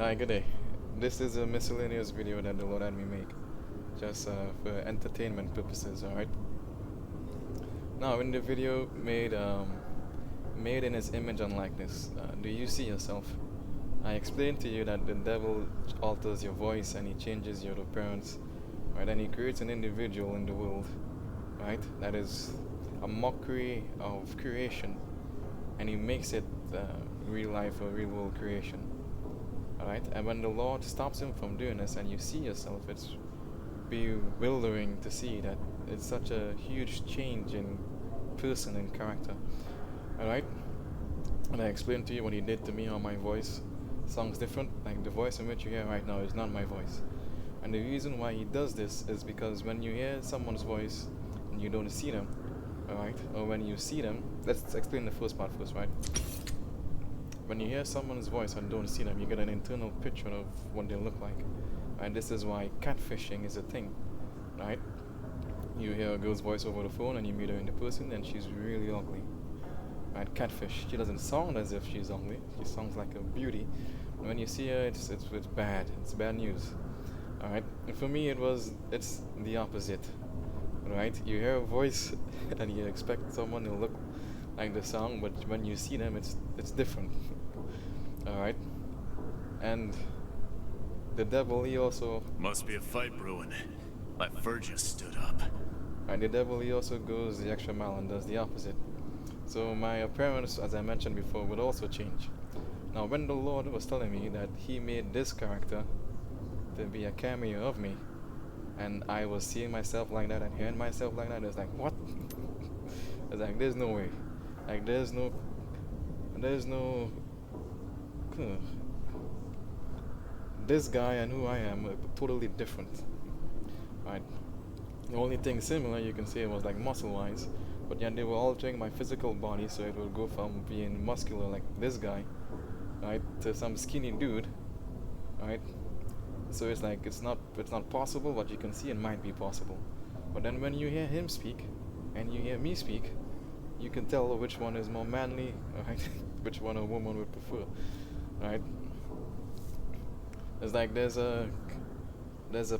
Hi, good day. This is a miscellaneous video that the Lord had me make, just for entertainment purposes, alright? Now, in the video made in His image and likeness, do you see yourself? I explained to you that the devil alters your voice and he changes your appearance, right? And he creates an individual in the world, right? That is a mockery of creation, and he makes it real life or real world creation. Alright? And when the Lord stops him from doing this and you see yourself, it's bewildering to see that it's such a huge change in person and character. Alright? And I explained to you what he did to me on my voice. Sounds different. Like the voice in which you hear right now is not my voice. And the reason why he does this is because when you hear someone's voice and you don't see them, alright? Or when you see them, let's explain the first part first, right? When you hear someone's voice and don't see them, you get an internal picture of what they look like. And this is why catfishing is a thing, right? You hear a girl's voice over the phone and you meet her in the person and she's really ugly. Right? Catfish. She doesn't sound as if she's ugly. She sounds like a beauty. And when you see her, it's bad. It's bad news. Alright? And for me, it's the opposite. Right? You hear a voice and you expect someone to look like the song, but when you see them, it's different. Alright? And the devil, he also... Must be a fight brewing. My fur just stood up. And the devil, he also goes the extra mile and does the opposite. So my appearance, as I mentioned before, would also change. Now, when the Lord was telling me that he made this character to be a cameo of me, and I was seeing myself like that and hearing myself like that, it's like, what? It's like, there's no way. Like, there's no... This guy and who I am are totally different. Right? The only thing similar you can say was like muscle-wise, but yet they were altering my physical body, so it would go from being muscular like this guy, right, to some skinny dude, right? So it's like it's not possible, but you can see it might be possible. But then when you hear him speak, and you hear me speak, you can tell which one is more manly, right? Which one a woman would prefer, right? It's like there's a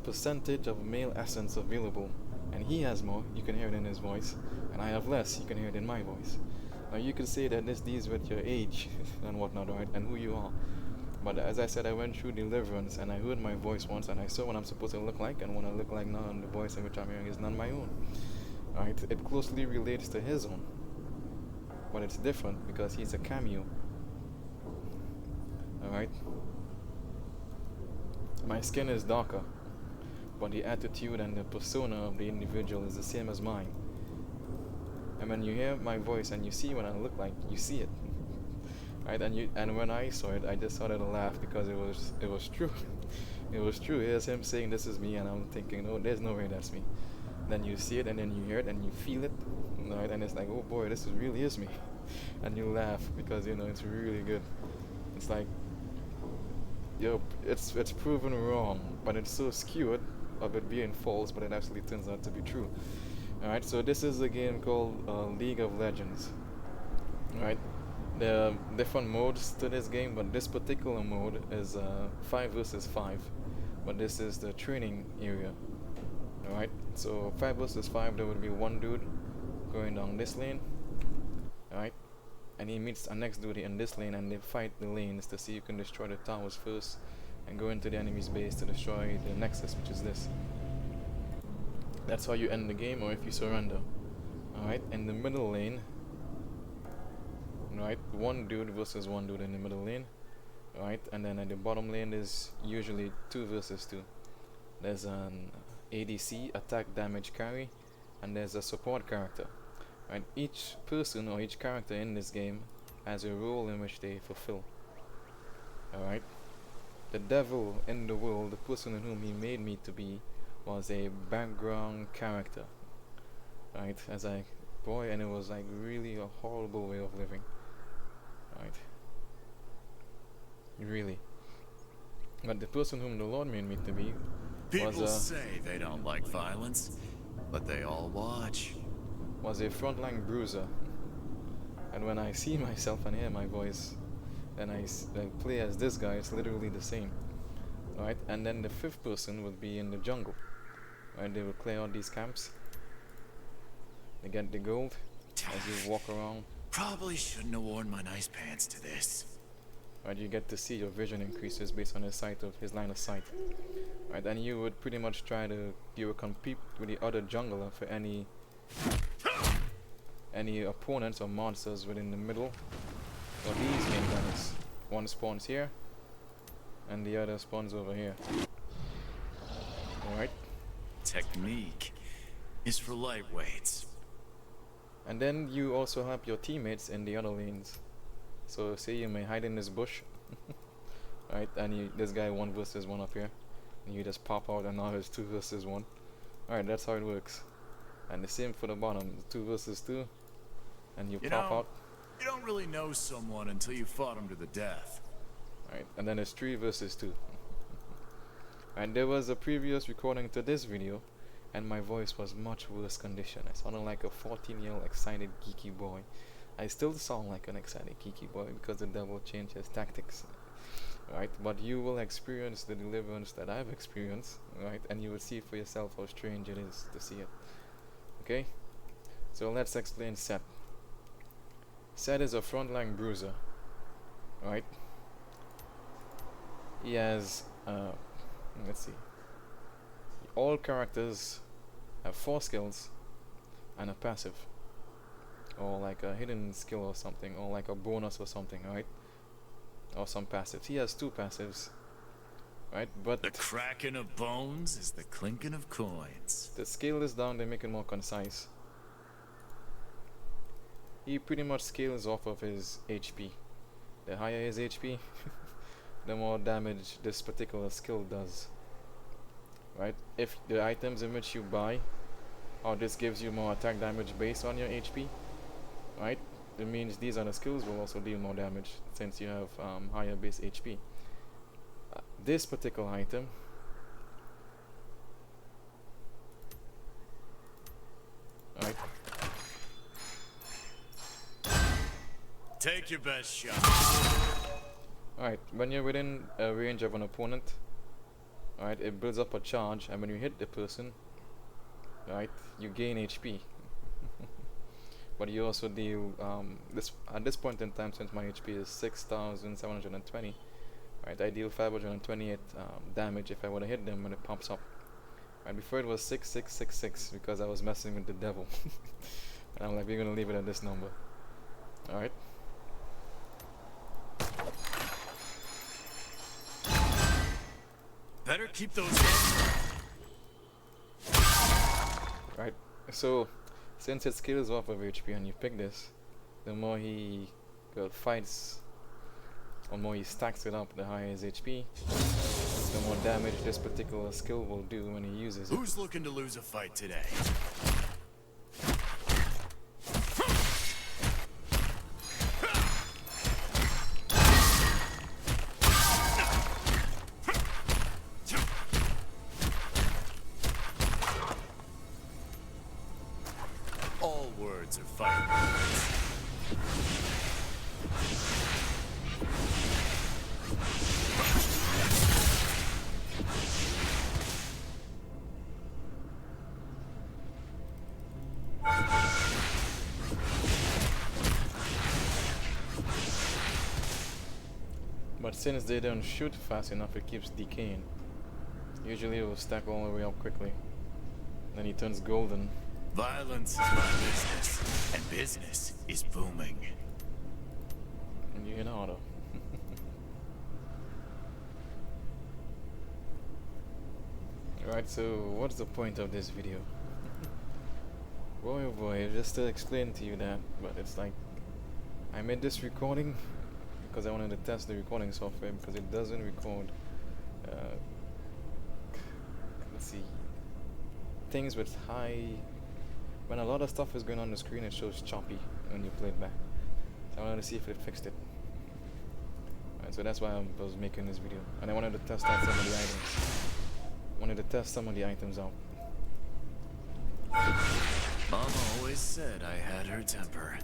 percentage of male essence available, and he has more. You can hear it in his voice, and I have less. You can hear it in my voice. Now you could say that this deals with your age and whatnot, right, and who you are. But as I said, I went through deliverance, and I heard my voice once, and I saw what I'm supposed to look like, and what I look like now, and the voice in which I'm hearing is not my own. Right? It closely relates to his own, but it's different because he's a cameo. Alright? My skin is darker, but the attitude and the persona of the individual is the same as mine. And when you hear my voice and you see what I look like, you see it. Right? And when I saw it, I just started to laugh because it was true. It was true. Here's him saying this is me, and I'm thinking, no, there's no way that's me. Then you see it, and then you hear it, and you feel it, right? And it's like, oh boy, this really is me. And you laugh because it's really good. It's like, it's proven wrong, but it's so skewed of it being false, but it actually turns out to be true. Alright, so this is a game called League of Legends. Alright, there are different modes to this game, but this particular mode is 5 versus 5. But this is the training area. Alright, so 5 versus 5, there would be one dude going down this lane. Alright, and he meets a next dude in this lane, and they fight the lanes to see who can destroy the towers first and go into the enemy's base to destroy the nexus, which is this. That's how you end the game, or if you surrender. Alright, in the middle lane, right, one dude versus one dude in the middle lane. Alright, and then at the bottom lane is usually 2 versus 2. There's an ADC, attack damage carry, and there's a support character. Right, each person or each character in this game has a role in which they fulfill. Alright, the devil in the world, the person in whom he made me to be, was a background character. Right, and it was like really a horrible way of living. Right, really. But the person whom the Lord made me to be People say they don't like violence, but they all watch. Was a frontline bruiser. And when I see myself and hear my voice, and I play as this guy, it's literally the same. Right, and then the fifth person would be in the jungle. Right, they will clear out these camps. They get the gold as you walk around. Probably shouldn't have worn my nice pants to this. Right, you get to see your vision increases based on his line of sight. Right, and you would pretty much you would compete with the other jungler for any opponents or monsters within the middle. Or these main guys. One spawns here, and the other spawns over here. Alright. Technique is for lightweights. And then you also help your teammates in the other lanes. So say you may hide in this bush, right? And this guy 1 versus 1 up here, and you just pop out, and now it's 2 versus 1. Alright, that's how it works. And the same for the bottom, 2 versus 2, and you pop out. You don't really know someone until you fought him to the death. Right, and then it's 3 versus 2. And there was a previous recording to this video, and my voice was much worse condition. I sounded like a 14-year-old excited geeky boy. I still sound like an excited geeky boy because the devil changed his tactics. Right, but you will experience the deliverance that I've experienced, right? And you will see for yourself how strange it is to see it. Okay? So let's explain Seth. Seth is a frontline bruiser. Right? He has let's see. All characters have 4 skills and a passive, or like a hidden skill or something, or like a bonus or something, right? Or some passives. He has 2 passives, right? But the cracking of bones is the clinking of coins. The scale is down, they make it more concise. He pretty much scales off of his HP. The higher his HP, the more damage this particular skill does. Right? If the items in which you buy, or this gives you more attack damage based on your HP, right? It means these other skills will also deal more damage since you have higher base HP. This particular item, right? Take your best shot. Alright, when you're within a range of an opponent, alright, it builds up a charge, and when you hit the person, right, you gain HP. But you also deal at this point in time, since my HP is 6,720, right, I deal 528 damage if I would have hit them when it pops up. Right, before it was 6666 because I was messing with the devil. And I'm like, we're gonna leave it at this number. Alright. Better keep those hands. Right, so since it scales off of HP and you pick this, the more he fights, or more he stacks it up, the higher his HP, the more damage this particular skill will do when he uses it. Who's looking to lose a fight today? All words are fighting words. But since they don't shoot fast enough, it keeps decaying. Usually it will stack all the way up quickly. Then he turns golden. Violence is my business, and business is booming. And you hit auto. Right, so what's the point of this video? Boy oh boy, just to explain to you that, but it's like, I made this recording because I wanted to test the recording software because it doesn't record, let's see, things with high, when a lot of stuff is going on the screen, it shows choppy when you play it back. So I wanted to see if it fixed it. Right, so that's why I was making this video, and I wanted to test out some of the items. Wanted to test some of the items out. Mama always said I had her temper.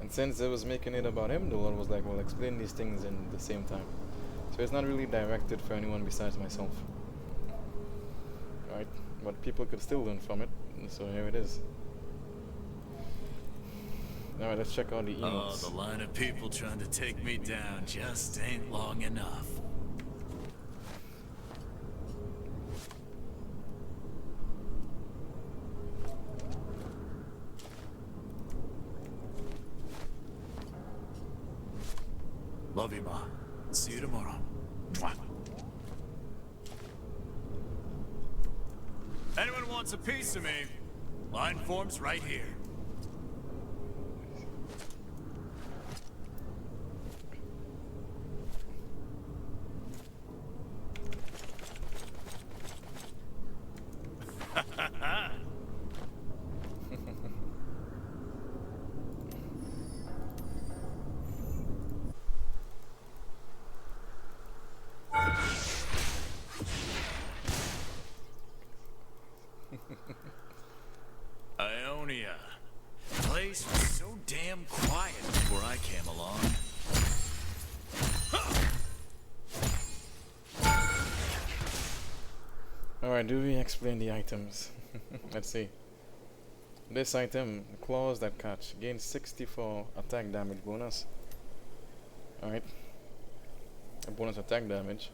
And since it was making it about him, the Lord was like, well, explain these things in the same time. So it's not really directed for anyone besides myself. Right? But people could still learn from it. So here it is. Alright, let's check out the Oh, emotes. the line of people trying to take me down just ain't long enough. Love you, Ma. See you tomorrow. Mwah. Anyone wants a piece of me? Line form's right here. Ionia. Place was so damn quiet before I came along. Alright, do we explain the items? Let's see. This item, claws that catch, gains 64 attack damage bonus. Alright. A bonus attack damage.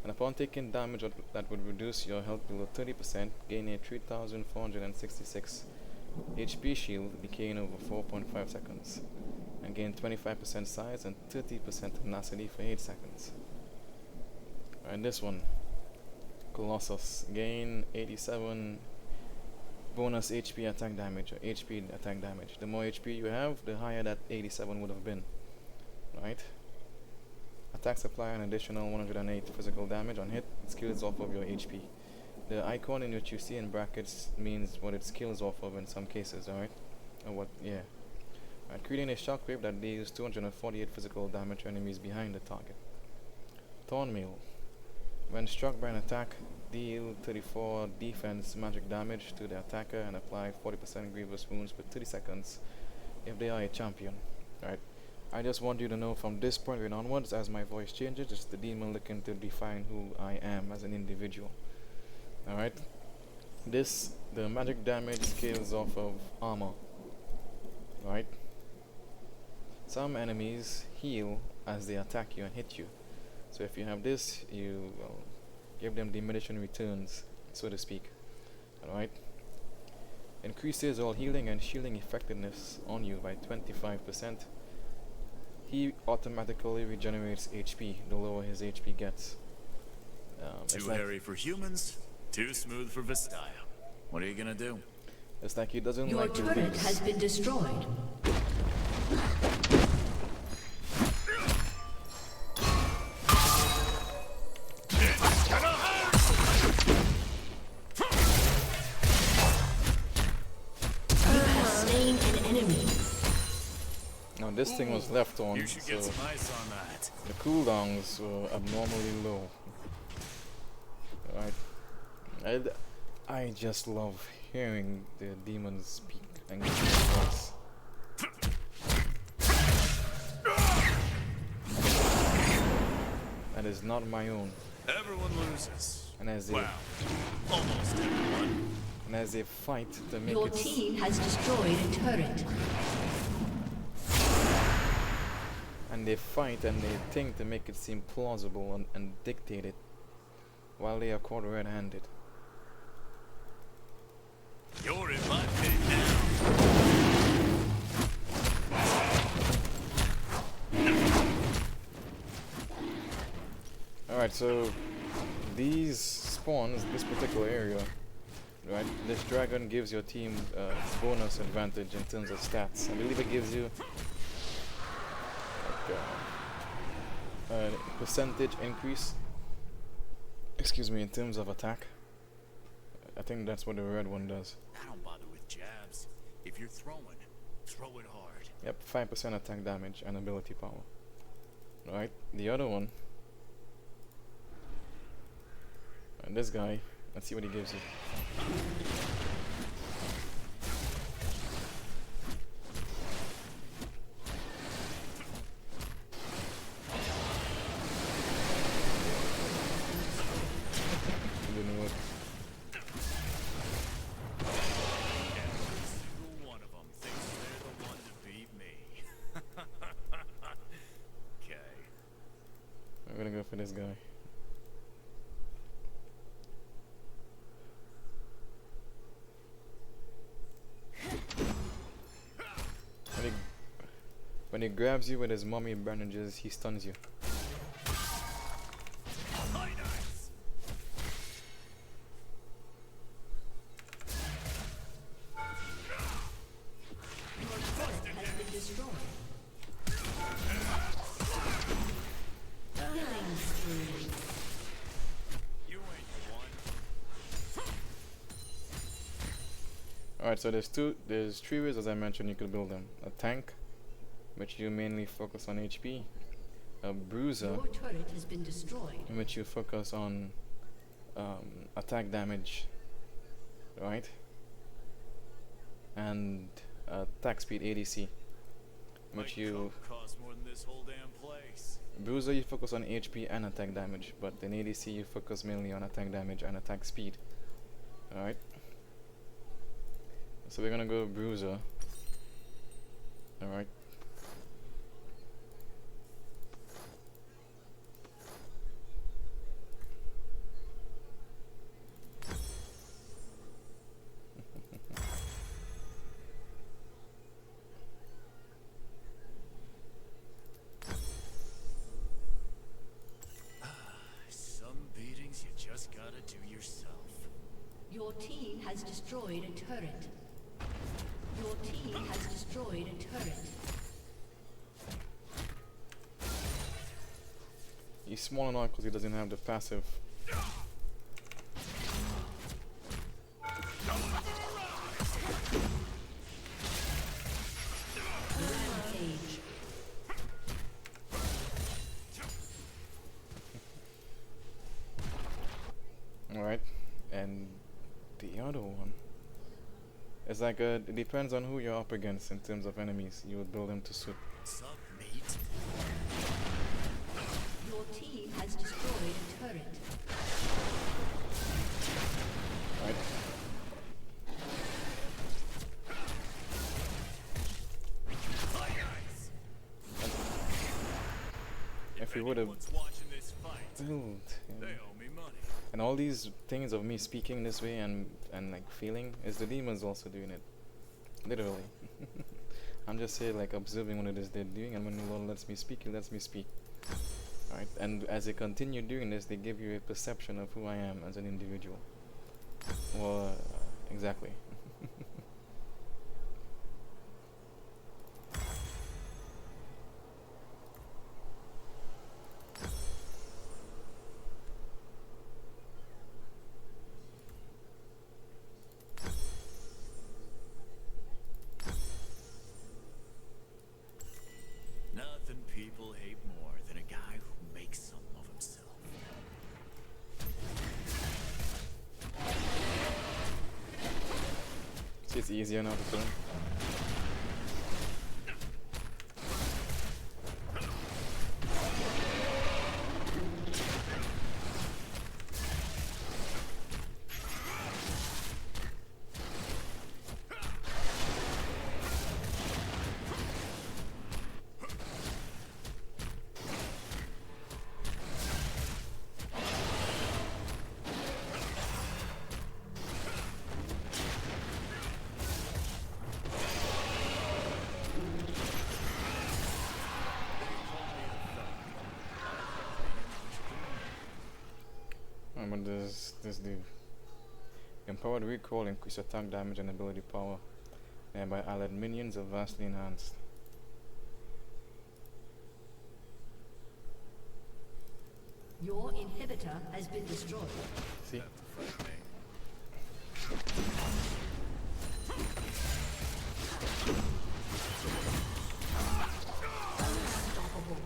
And upon taking damage that would reduce your health below 30%, gain a 3466 HP shield, decaying over 4.5 seconds. And gain 25% size and 30% tenacity for 8 seconds. Alright, this one. Colossus, gain 87 bonus HP attack damage, or HP attack damage. The more HP you have, the higher that 87 would have been. Right? Attacks apply an additional 108 physical damage on hit. It scales off of your HP. The icon in which you see in brackets means what it scales off of in some cases, alright? Or what, yeah. Alright, creating a shockwave that deals 248 physical damage to enemies behind the target. Thornmail. When struck by an attack, deal 34 defense magic damage to the attacker and apply 40% grievous wounds for 30 seconds if they are a champion. Alright, I just want you to know from this point onwards, as my voice changes, it's the demon looking to define who I am as an individual. Alright, the magic damage scales off of armor. Right? Some enemies heal as they attack you and hit you. So if you have this, you will give them diminishing returns, so to speak. Alright? Increases all healing and shielding effectiveness on you by 25%. He automatically regenerates HP the lower his HP gets. Too hairy for humans, too smooth for Vestaya. What are you gonna do? It's like he doesn't Your like to turret lose. has been destroyed. Now this thing was left on, You should get so some ice on that. the cooldowns were abnormally low. Right? I just love hearing the demons speak and give their voice. That is not my own. Everyone loses. And as they Wow. Almost everyone. and as they fight to make Your it team has destroyed a turret. and they fight and they think to make it seem plausible and dictate it while they are caught red-handed. You're in my pit now. Alright, so these spawns, this particular area, right, this dragon gives your team bonus advantage in terms of stats. I believe it gives you like, a percentage increase, excuse me, in terms of attack. I think that's what the red one does. I don't bother with jabs. If you're throwing, throw it hard. Yep, 5% attack damage and ability power. Right, the other one, and this guy, let's see what he gives you. this guy. When he, when he grabs you with his mummy bandages, he stuns you. Alright, so there's three ways, as I mentioned, you could build them. A tank, which you mainly focus on HP. A bruiser, Your turret has been destroyed. in which you focus on attack damage, right? And attack speed ADC, which you cost more than this whole damn place. bruiser you focus on HP and attack damage, but in ADC you focus mainly on attack damage and attack speed. Alright. So we're gonna go bruiser. Alright. Some beatings you just gotta do yourself. Your team has destroyed a turret. Your team has destroyed a turret. He's small enough because he doesn't have the passive. Rampage. Alright. And the other one. It's like it depends on who you're up against in terms of enemies. You would build them to suit. What's up, mate? Your team has destroyed a turret. Right? If we would have Anyone's watching this fight, built, they owe me money. and all these things of me speaking this way and like feeling is the demons also doing it, literally. I'm just here like observing what it is they're doing, and when the Lord lets me speak, He lets me speak. Right? And as they continue doing this, they give you a perception of who I am as an individual. Well, exactly. Nothing people hate more than a guy who makes something of himself. See, it's easier now to film. But this dude. Empowered recoil, increase attack damage and ability power. And by allied minions are vastly enhanced. Your inhibitor has been destroyed. See? Unstoppable.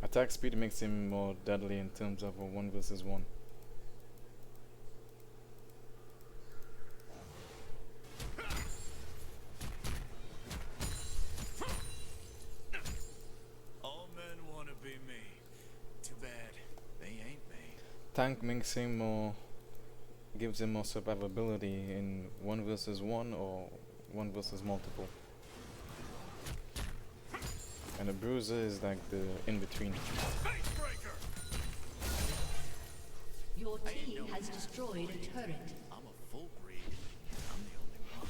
Attack speed makes him more deadly in terms of a 1 versus 1. All men want to be me. Too bad they ain't me. Tank makes him more, gives him more survivability in 1 versus 1 or 1 versus multiple. And the bruiser is like the in between. Your team has destroyed a turret. I'm a full breed. I'm the only one.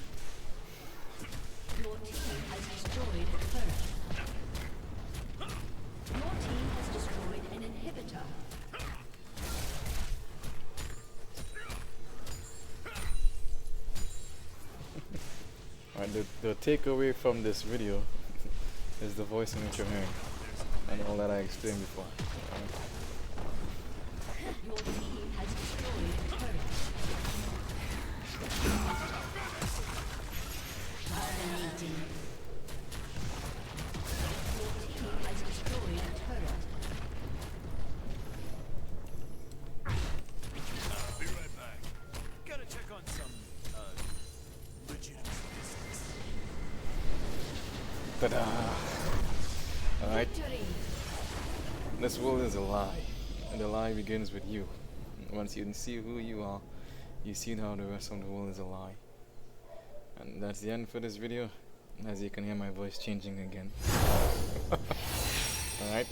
Your team has destroyed a turret. Your team has destroyed an inhibitor. Alright, the takeaway from this video is the voice in which you're hearing. And all that I explained before. Your team has destroyed a turret. Dominating. Your team has destroyed a turret. Be right back. Gotta check on some, legitimate business. Ta-da! Alright, Victory. this world is a lie. And the lie begins with you. Once you see who you are, you see how the rest of the world is a lie. And that's the end for this video. As you can hear my voice changing again. Alright.